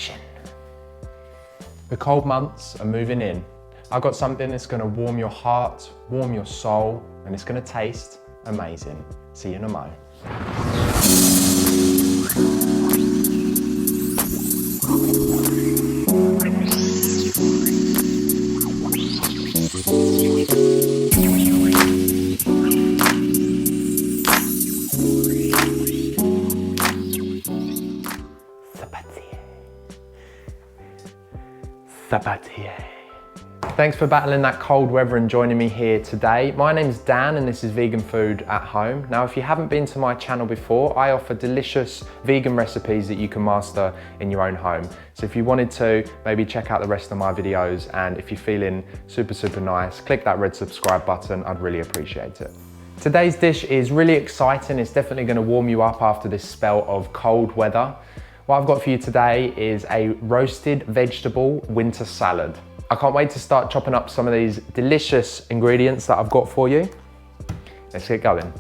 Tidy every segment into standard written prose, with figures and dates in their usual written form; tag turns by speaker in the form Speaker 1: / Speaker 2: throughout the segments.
Speaker 1: action. The cold months are moving in. I've got something that's gonna warm your heart, warm your soul, and it's gonna taste amazing. See you in a mo. Thanks for battling that cold weather and joining me here today. My name's Dan and this is Vegan Food at Home. Now, if you haven't been to my channel before, I offer delicious vegan recipes that you can master in your own home. So if you wanted to, maybe check out the rest of my videos, and if you're feeling super nice, click that red subscribe button. I'd really appreciate it. Today's dish is really exciting. It's definitely gonna warm you up after this spell of cold weather. What I've got for you today is a roasted vegetable winter salad. I can't wait to start chopping up some of these delicious ingredients that I've got for you. Let's get going.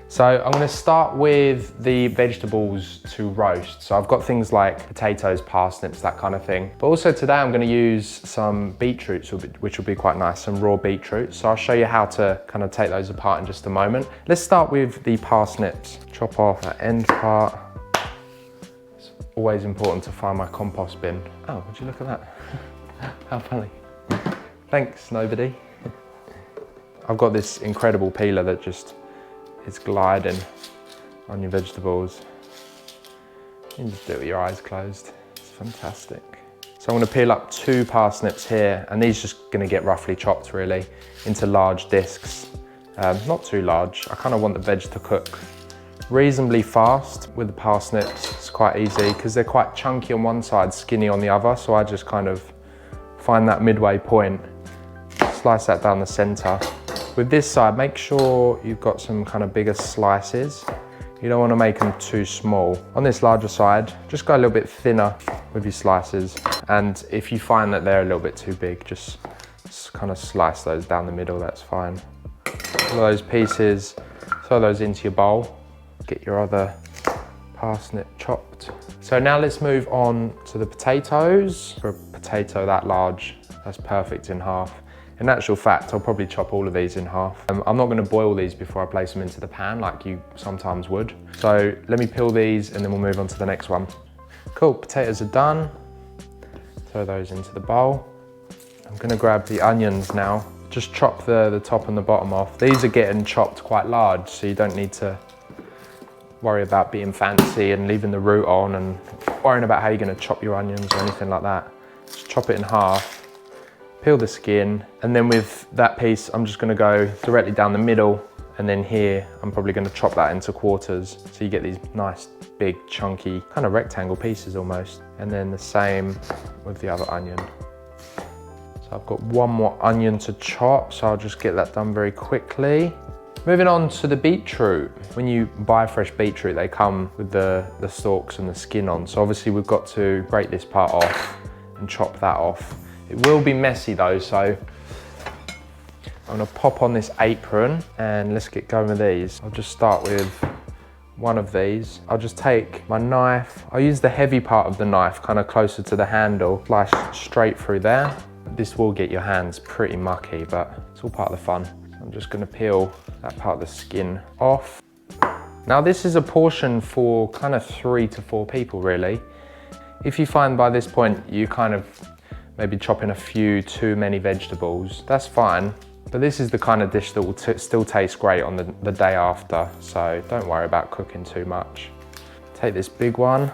Speaker 1: So I'm gonna start with the vegetables to roast. So I've got things like potatoes, parsnips, that kind of thing. But also today I'm gonna use some beetroots, which will be quite nice, some raw beetroots. So I'll show you how to kind of take those apart in just a moment. Let's start with the parsnips. Chop off that end part. It's always important to find my compost bin. Oh, would you look at that? How funny. Thanks, nobody. I've got this incredible peeler that just is gliding on your vegetables. You can just do it with your eyes closed. It's fantastic. So I'm gonna peel up 2 parsnips here, and these just gonna get roughly chopped really into large discs. Not too large. I kind of want the veg to cook reasonably fast. With the parsnips, it's quite easy because they're quite chunky on one side, skinny on the other. So I just kind of find that midway point, slice that down the center. With this side, make sure you've got some kind of bigger slices. You don't want to make them too small. On this larger side, just go a little bit thinner with your slices. And if you find that they're a little bit too big, just kind of slice those down the middle, that's fine. All those pieces, throw those into your bowl. Get your other parsnip chopped. So now let's move on to the potatoes. For a potato that large, that's perfect in half. In actual fact, I'll probably chop all of these in half. I'm not gonna boil these before I place them into the pan like you sometimes would. So let me peel these and then we'll move on to the next one. Cool, potatoes are done. Throw those into the bowl. I'm gonna grab the onions now. Just chop the top and the bottom off. These are getting chopped quite large, so you don't need to worry about being fancy and leaving the root on and worrying about how you're gonna chop your onions or anything like that. Just chop it in half, peel the skin, and then with that piece, I'm just gonna go directly down the middle, and then here, I'm probably gonna chop that into quarters, so you get these nice, big, chunky, kind of rectangle pieces almost. And then the same with the other onion. So I've got one more onion to chop, so I'll just get that done very quickly. Moving on to the beetroot. When you buy fresh beetroot, they come with the stalks and the skin on. So obviously we've got to break this part off and chop that off. It will be messy though, so I'm gonna pop on this apron and let's get going with these. I'll just start with one of these. I'll just take my knife. I'll use the heavy part of the knife, kind of closer to the handle, slice straight through there. This will get your hands pretty mucky, but it's all part of the fun. I'm just gonna peel that part of the skin off. Now this is a portion for kind of 3 to 4 people really. If you find by this point you kind of maybe chopping a few too many vegetables, that's fine. But this is the kind of dish that will still taste great on the day after, so don't worry about cooking too much. Take this big one.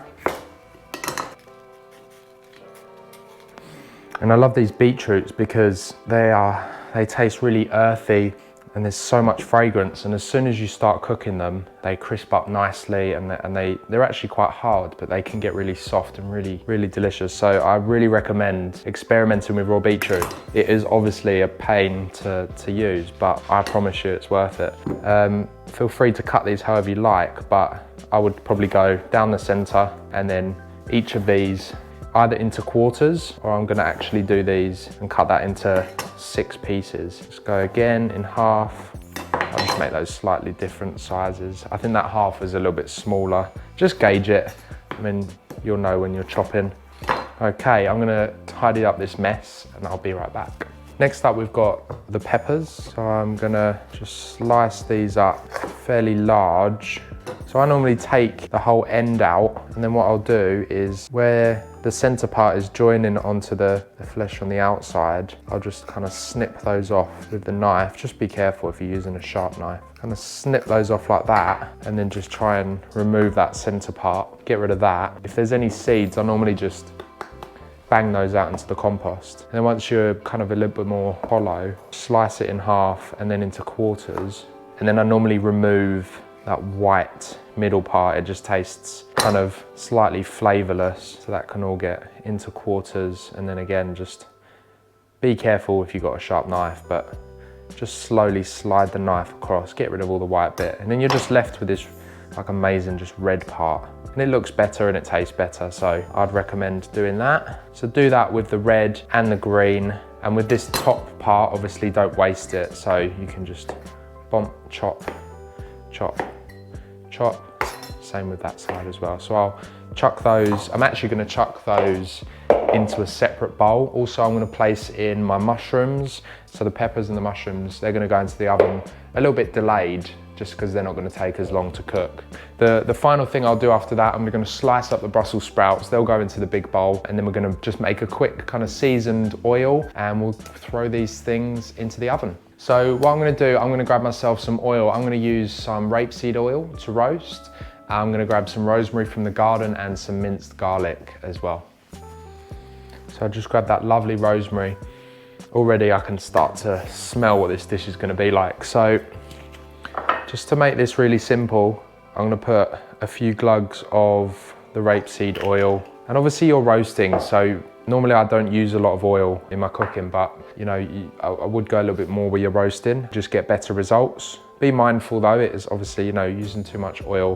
Speaker 1: And I love these beetroots because they taste really earthy and there's so much fragrance, and as soon as you start cooking them, they crisp up nicely, and they're actually quite hard, but they can get really soft and really delicious. So I really recommend experimenting with raw beetroot. It is obviously a pain to use, but I promise you it's worth it. Feel free to cut these however you like, but I would probably go down the center and then each of these either into quarters, or I'm gonna actually do these and cut that into 6 pieces. Just go again in half. I'll just make those slightly different sizes. I think that half is a little bit smaller. Just gauge it. I mean, you'll know when you're chopping. Okay, I'm gonna tidy up this mess and I'll be right back. Next up, we've got the peppers. So I'm gonna just slice these up fairly large. So I normally take the whole end out, and then what I'll do is where the center part is joining onto the flesh on the outside, I'll just kind of snip those off with the knife. Just be careful if you're using a sharp knife. Kind of snip those off like that, and then just try and remove that center part, get rid of that. If there's any seeds, I normally just bang those out into the compost. And then once you're kind of a little bit more hollow, slice it in half and then into quarters. And then I normally remove that white middle part. It just tastes kind of slightly flavorless. So that can all get into quarters. And then again, just be careful if you've got a sharp knife, but just slowly slide the knife across, get rid of all the white bit. And then you're just left with this like amazing just red part. And it looks better and it tastes better, so I'd recommend doing that. So do that with the red and the green. And with this top part, obviously don't waste it. So you can just bump, chop, chop, chop. Same with that side as well. So I'll chuck those. I'm actually gonna chuck those into a separate bowl. Also, I'm gonna place in my mushrooms. So the peppers and the mushrooms, they're gonna go into the oven a little bit delayed, just because they're not going to take as long to cook. The final thing I'll do after that, I'm going to slice up the Brussels sprouts. They'll go into the big bowl, and then we're going to just make a quick kind of seasoned oil, and we'll throw these things into the oven. So what I'm going to do, I'm going to grab myself some oil. I'm going to use some rapeseed oil to roast. I'm going to grab some rosemary from the garden and some minced garlic as well. So I just grab that lovely rosemary. Already I can start to smell what this dish is going to be like. So just to make this really simple, I'm going to put a few glugs of the rapeseed oil. And obviously you're roasting, so normally I don't use a lot of oil in my cooking, but you know, I would go a little bit more where you're roasting, just get better results. Be mindful though, it is obviously, you know, using too much oil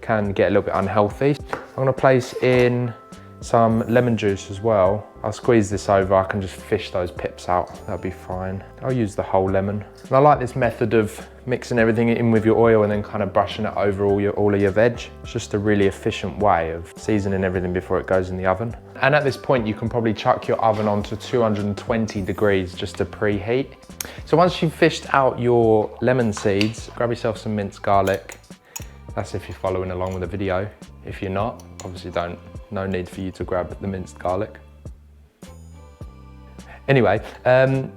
Speaker 1: can get a little bit unhealthy. I'm going to place in some lemon juice as well. I'll squeeze this over, I can just fish those pips out, that'll be fine. I'll use the whole lemon. And I like this method of mixing everything in with your oil and then kind of brushing it over all of your veg. It's just a really efficient way of seasoning everything before it goes in the oven. And at this point, you can probably chuck your oven onto 220 degrees just to preheat. So once you've fished out your lemon seeds, grab yourself some minced garlic. That's if you're following along with the video. If you're not, obviously no need for you to grab the minced garlic. Anyway,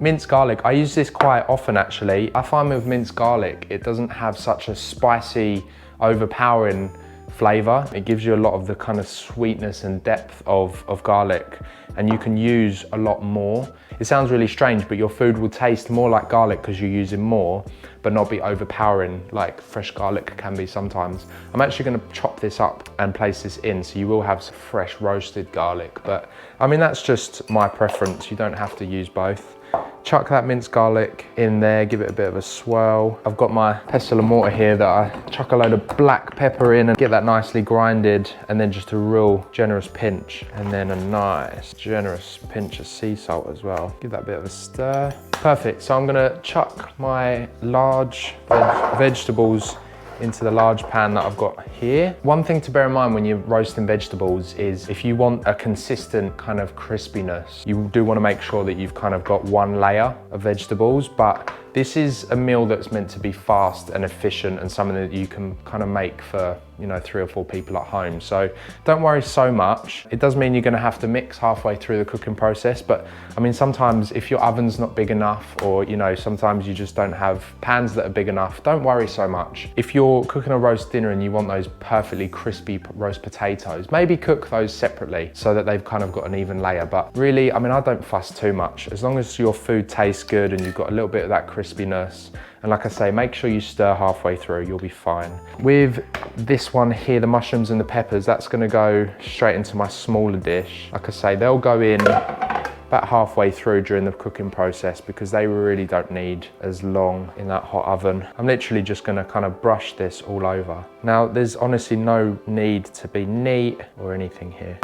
Speaker 1: minced garlic, I use this quite often actually. I find with minced garlic, it doesn't have such a spicy, overpowering flavor. It gives you a lot of the kind of sweetness and depth of garlic, and you can use a lot more. It sounds really strange, but your food will taste more like garlic because you're using more, but not be overpowering like fresh garlic can be sometimes. I'm actually going to chop this up and place this in, so you will have some fresh roasted garlic, but I mean, that's just my preference. You don't have to use both. Chuck that minced garlic in there, give it a bit of a swirl. I've got my pestle and mortar here that I chuck a load of black pepper in and get that nicely grinded, and then just a real generous pinch, and then a nice generous pinch of sea salt as well. Give that a bit of a stir. Perfect, so I'm gonna chuck my large vegetables into the large pan that I've got here. One thing to bear in mind when you're roasting vegetables is if you want a consistent kind of crispiness, you do want to make sure that you've kind of got one layer of vegetables, but this is a meal that's meant to be fast and efficient and something that you can kind of make for, you know, 3 or 4 people at home. So don't worry so much. It does mean you're going to have to mix halfway through the cooking process, but I mean, sometimes if your oven's not big enough, or you know, sometimes you just don't have pans that are big enough, don't worry so much. If you're cooking a roast dinner and you want those perfectly crispy roast potatoes, maybe cook those separately so that they've kind of got an even layer. But really, I mean, I don't fuss too much. As long as your food tastes good and you've got a little bit of that crispiness, and like I say, make sure you stir halfway through, you'll be fine. With this one here, the mushrooms and the peppers, that's gonna go straight into my smaller dish. Like I say, they'll go in about halfway through during the cooking process because they really don't need as long in that hot oven. I'm literally just gonna kind of brush this all over. Now, there's honestly no need to be neat or anything here.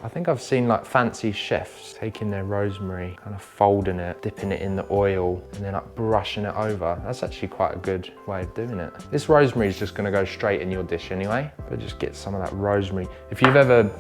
Speaker 1: I think I've seen like fancy chefs taking their rosemary, kind of folding it, dipping it in the oil, and then like brushing it over. That's actually quite a good way of doing it. This rosemary is just gonna go straight in your dish anyway, but just get some of that rosemary. If you've ever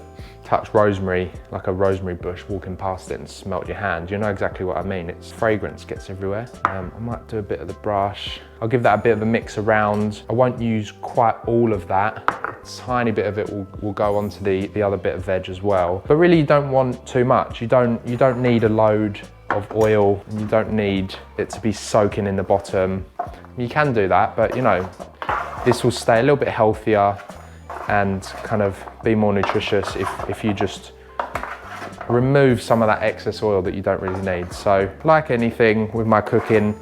Speaker 1: touched rosemary, like a rosemary bush, walking past it and smelt your hand, you know exactly what I mean. Its fragrance gets everywhere. I might do a bit of the brush. I'll give that a bit of a mix around. I won't use quite all of that. A tiny bit of it will go onto the other bit of veg as well. But really you don't want too much. You don't need a load of oil, and you don't need it to be soaking in the bottom. You can do that, but you know, this will stay a little bit healthier and kind of be more nutritious if you just remove some of that excess oil that you don't really need. So like anything with my cooking,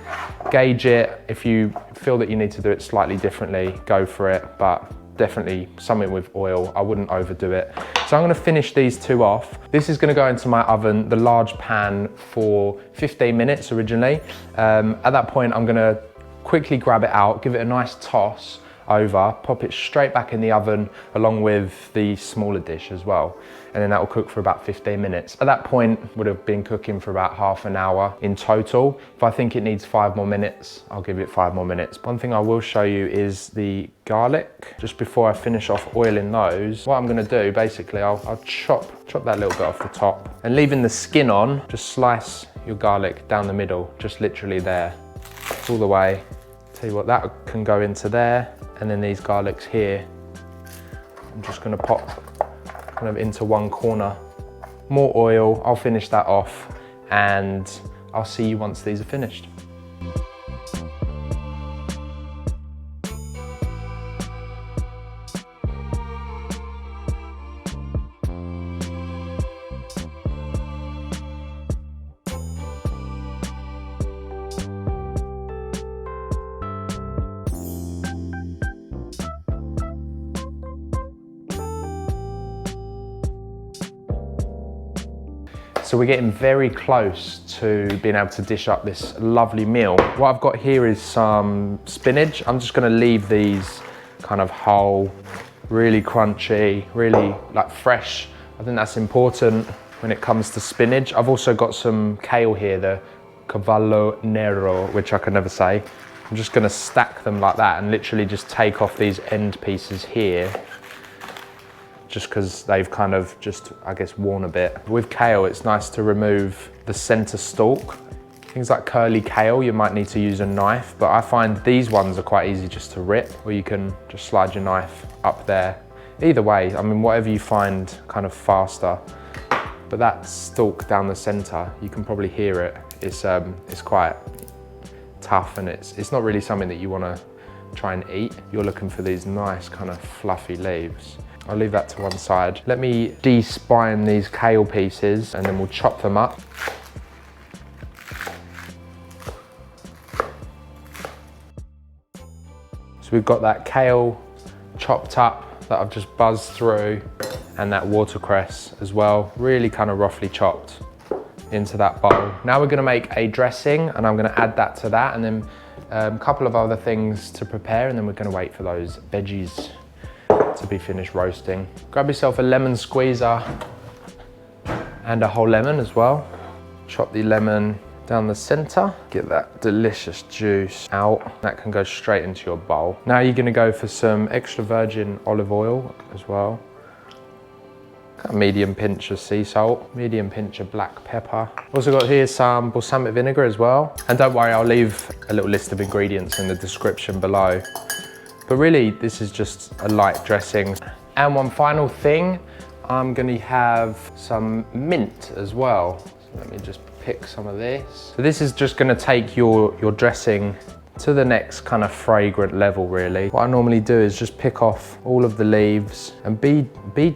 Speaker 1: gauge it. If you feel that you need to do it slightly differently, go for it, but definitely something with oil. I wouldn't overdo it. So I'm gonna finish these two off. This is gonna go into my oven, the large pan, for 15 minutes originally. At that point, I'm gonna quickly grab it out, give it a nice toss over, pop it straight back in the oven along with the smaller dish as well. And then that will cook for about 15 minutes. At that point, would have been cooking for about half an hour in total. If I think it needs 5 more minutes, I'll give it 5 more minutes. One thing I will show you is the garlic. Just before I finish off oiling those, what I'm gonna do, basically, I'll chop that little bit off the top. And leaving the skin on, just slice your garlic down the middle, just literally there, all the way. Tell you what, that can go into there. And then these garlics here, I'm just gonna pop kind of into one corner. More oil, I'll finish that off, and I'll see you once these are finished. So we're getting very close to being able to dish up this lovely meal. What I've got here is some spinach. I'm just gonna leave these kind of whole, really crunchy, really like fresh. I think that's important when it comes to spinach. I've also got some kale here, the cavalo nero, which I can never say. I'm just gonna stack them like that and literally just take off these end pieces here, just because they've kind of just, I guess, worn a bit. With kale, it's nice to remove the center stalk. Things like curly kale, you might need to use a knife, but I find these ones are quite easy just to rip, or you can just slide your knife up there. Either way, I mean, whatever you find kind of faster. But that stalk down the center, you can probably hear it. It's quite tough, and it's not really something that you wanna try and eat. You're looking for these nice kind of fluffy leaves. I'll leave that to one side. Let me de-spine these kale pieces and then we'll chop them up. So we've got that kale chopped up that I've just buzzed through, and that watercress as well, really kind of roughly chopped into that bowl. Now we're gonna make a dressing, and I'm gonna add that to that, and then a couple of other things to prepare, and then we're gonna wait for those veggies to be finished roasting. Grab yourself a lemon squeezer and a whole lemon as well. Chop the lemon down the center, get that delicious juice out. That can go straight into your bowl. Now you're gonna go for some extra virgin olive oil as well. A medium pinch of sea salt, medium pinch of black pepper. Also got here some balsamic vinegar as well. And don't worry, I'll leave a little list of ingredients in the description below. But really, this is just a light dressing. And one final thing, I'm gonna have some mint as well. So let me just pick some of this. So this is just gonna take your dressing to the next kind of fragrant level, really. What I normally do is just pick off all of the leaves and be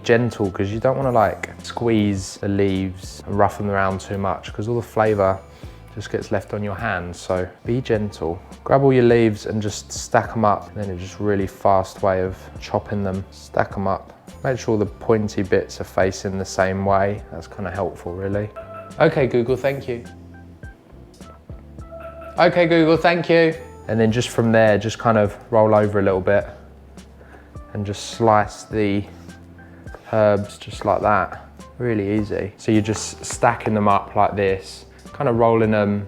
Speaker 1: gentle, because you don't wanna like squeeze the leaves and rough them around too much, because all the flavor just gets left on your hands, so be gentle. Grab all your leaves and just stack them up, and then it's just a really fast way of chopping them. Stack them up. Make sure the pointy bits are facing the same way. That's kind of helpful, really. Okay, Google, thank you. Okay, Google, thank you. And then just from there, just kind of roll over a little bit and just slice the herbs just like that. Really easy. So you're just stacking them up like this, kind of rolling them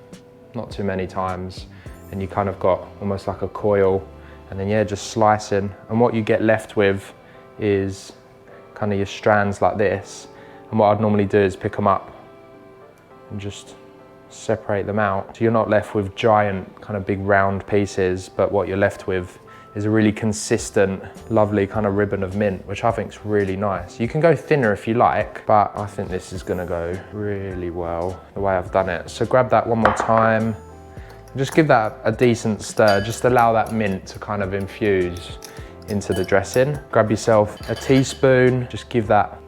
Speaker 1: not too many times, and you kind of got almost like a coil, and then yeah, just slicing. And what you get left with is kind of your strands like this. And what I'd normally do is pick them up and just separate them out. So you're not left with giant kind of big round pieces, but what you're left with is a really consistent, lovely kind of ribbon of mint, which I think is really nice. You can go thinner if you like, but I think this is gonna go really well the way I've done it. So grab that one more time. Just give that a decent stir. Just allow that mint to kind of infuse into the dressing. Grab yourself a teaspoon, just give that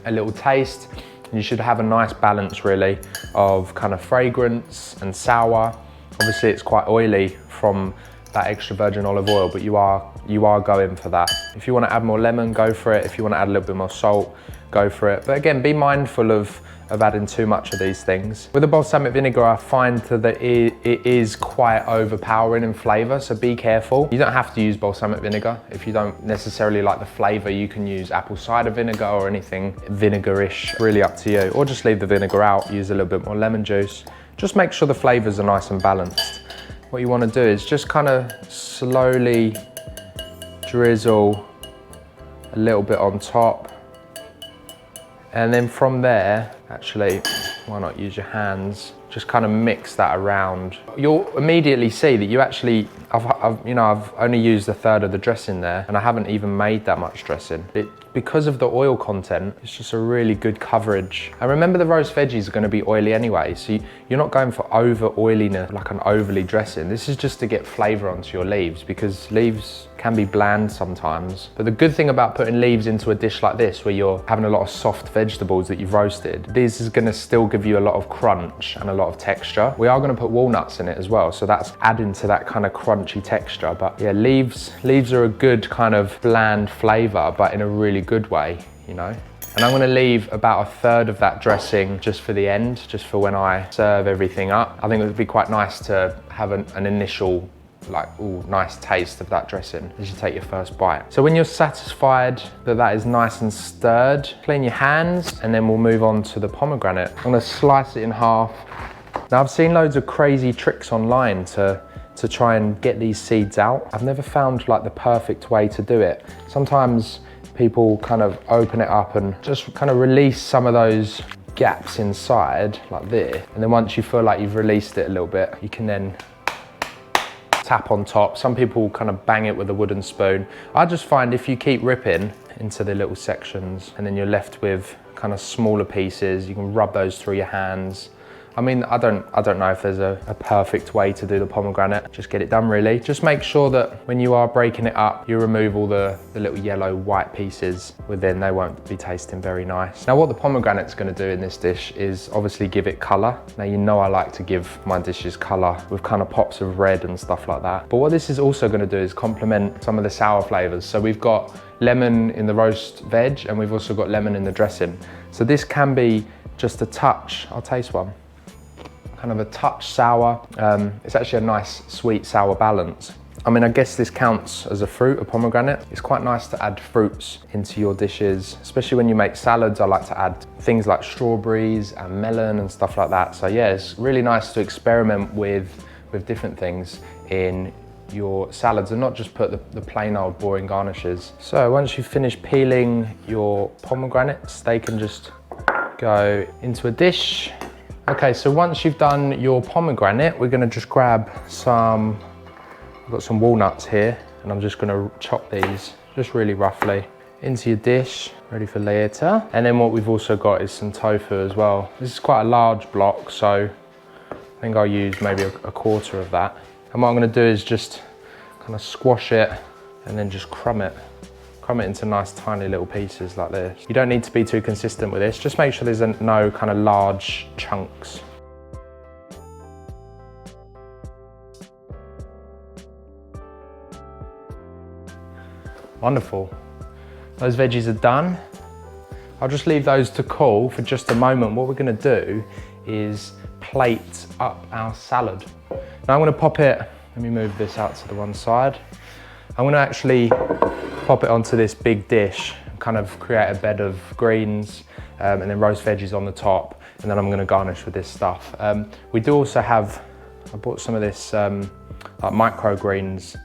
Speaker 1: a little taste. And you should have a nice balance really of kind of fragrance and sour. Obviously it's quite oily from that extra virgin olive oil, but you are going for that. If you want to add more lemon, go for it. If you want to add a little bit more salt, go for it. But again, be mindful of adding too much of these things. With the balsamic vinegar, I find that it is quite overpowering in flavor, so be careful. You don't have to use balsamic vinegar. If you don't necessarily like the flavor, you can use apple cider vinegar or anything vinegar-ish, really up to you. Or just leave the vinegar out, use a little bit more lemon juice. Just make sure the flavors are nice and balanced. What you want to do is just kind of slowly drizzle a little bit on top. And then from there, actually, why not use your hands? Just kind of mix that around. You'll immediately see that you actually, I've only used a third of the dressing there, and I haven't even made that much dressing. Because of the oil content, it's just a really good coverage. And remember, the roast veggies are going to be oily anyway, so you're not going for over oiliness, like an overly dressing. This is just to get flavor onto your leaves, because leaves can be bland sometimes. But the good thing about putting leaves into a dish like this, where you're having a lot of soft vegetables that you've roasted, this is going to still give you a lot of crunch and a lot of texture. We are going to put walnuts in it as well, so that's adding to that kind of crunchy texture. But yeah, leaves are a good kind of bland flavor, but in a really good way, you know. And I'm going to leave about a third of that dressing just for the end, just for when I serve everything up. I think it would be quite nice to have an initial, like, ooh, nice taste of that dressing as you take your first bite. So when you're satisfied that that is nice and stirred, clean your hands, and then we'll move on to the pomegranate. I'm going to slice it in half. Now, I've seen loads of crazy tricks online to try and get these seeds out. I've never found like the perfect way to do it. Sometimes people kind of open it up and just kind of release some of those gaps inside like this. And then once you feel like you've released it a little bit, you can then tap on top. Some people kind of bang it with a wooden spoon. I just find if you keep ripping into the little sections and then you're left with kind of smaller pieces, you can rub those through your hands. I mean, I don't know if there's a perfect way to do the pomegranate. Just get it done really. Just make sure that when you are breaking it up, you remove all the little yellow white pieces within. They won't be tasting very nice. Now what the pomegranate's gonna do in this dish is obviously give it color. Now you know I like to give my dishes color with kind of pops of red and stuff like that. But what this is also gonna do is complement some of the sour flavors. So we've got lemon in the roast veg, and we've also got lemon in the dressing. So this can be just a touch. I'll taste one. Kind of a touch sour. It's actually a nice sweet sour balance. I mean, I guess this counts as a fruit, a pomegranate. It's quite nice to add fruits into your dishes, especially when you make salads. I like to add things like strawberries and melon and stuff like that. So yeah, it's really nice to experiment with different things in your salads and not just put the plain old boring garnishes. So once you've finished peeling your pomegranates, they can just go into a dish. Okay, so once you've done your pomegranate, we're gonna just grab some, I've got some walnuts here, and I'm just gonna chop these just really roughly into your dish, ready for later. And then what we've also got is some tofu as well. This is quite a large block, so I think I'll use maybe a quarter of that. And what I'm gonna do is just kind of squash it and then just crumb it into nice tiny little pieces like this. You don't need to be too consistent with this. Just make sure there's no kind of large chunks. Wonderful. Those veggies are done. I'll just leave those to cool for just a moment. What we're gonna do is plate up our salad. Now I'm gonna pop it, let me move this out to the one side. I'm gonna actually pop it onto this big dish kind of create a bed of greens and then roast veggies on the top, and then I'm gonna garnish with this stuff. We do also have, I bought some of this like microgreens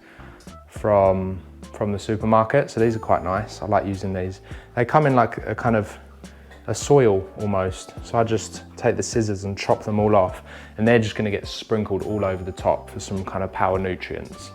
Speaker 1: from the supermarket, so these are quite nice. I like using these. They come in like a kind of a soil almost, so I just take the scissors and chop them all off, and they're just gonna get sprinkled all over the top for some kind of power nutrients.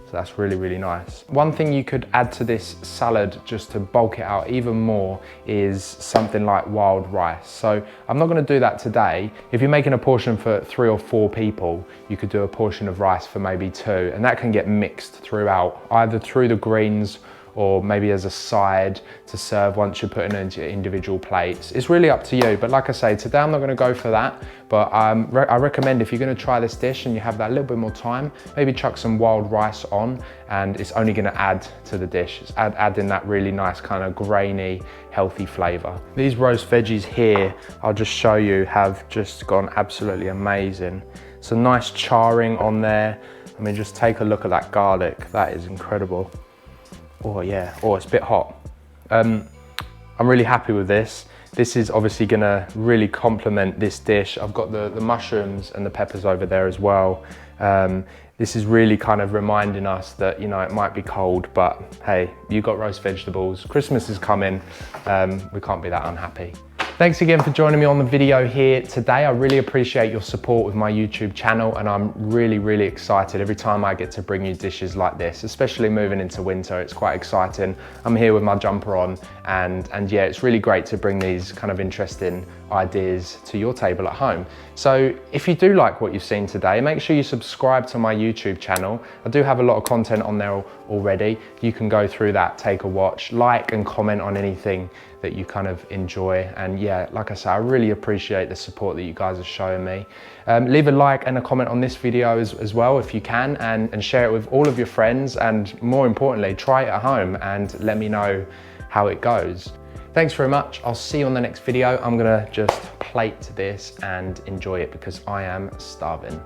Speaker 1: So that's really, really nice. One thing you could add to this salad just to bulk it out even more is something like wild rice. So I'm not gonna do that today. If you're making a portion for 3 or 4 people, you could do a portion of rice for maybe 2, and that can get mixed throughout, either through the greens or maybe as a side to serve once you're putting it into your individual plates. It's really up to you, but like I say, today I'm not gonna go for that, but I recommend if you're gonna try this dish and you have that little bit more time, maybe chuck some wild rice on, and it's only gonna add to the dish. It's adding that really nice kind of grainy, healthy flavor. These roast veggies here, I'll just show you, have just gone absolutely amazing. Some nice charring on there. I mean, just take a look at that garlic. That is incredible. Oh yeah, oh, it's a bit hot. I'm really happy with this. This is obviously gonna really complement this dish. I've got the mushrooms and the peppers over there as well. This is really kind of reminding us that, you know, it might be cold, but hey, you got roast vegetables. Christmas is coming. We can't be that unhappy. Thanks again for joining me on the video here today. I really appreciate your support with my YouTube channel, and I'm really, really excited every time I get to bring you dishes like this, especially moving into winter. It's quite exciting. I'm here with my jumper on, and yeah, it's really great to bring these kind of interesting ideas to your table at home. So if you do like what you've seen today, make sure you subscribe to my YouTube channel. I do have a lot of content on there already. You can go through that, take a watch, like and comment on anything that you kind of enjoy. And yeah, like I say, I really appreciate the support that you guys are showing me. Leave a like and a comment on this video as well if you can, and share it with all of your friends, and more importantly, try it at home and let me know how it goes. Thanks very much. I'll see you on the next video. I'm gonna just plate this and enjoy it because I am starving.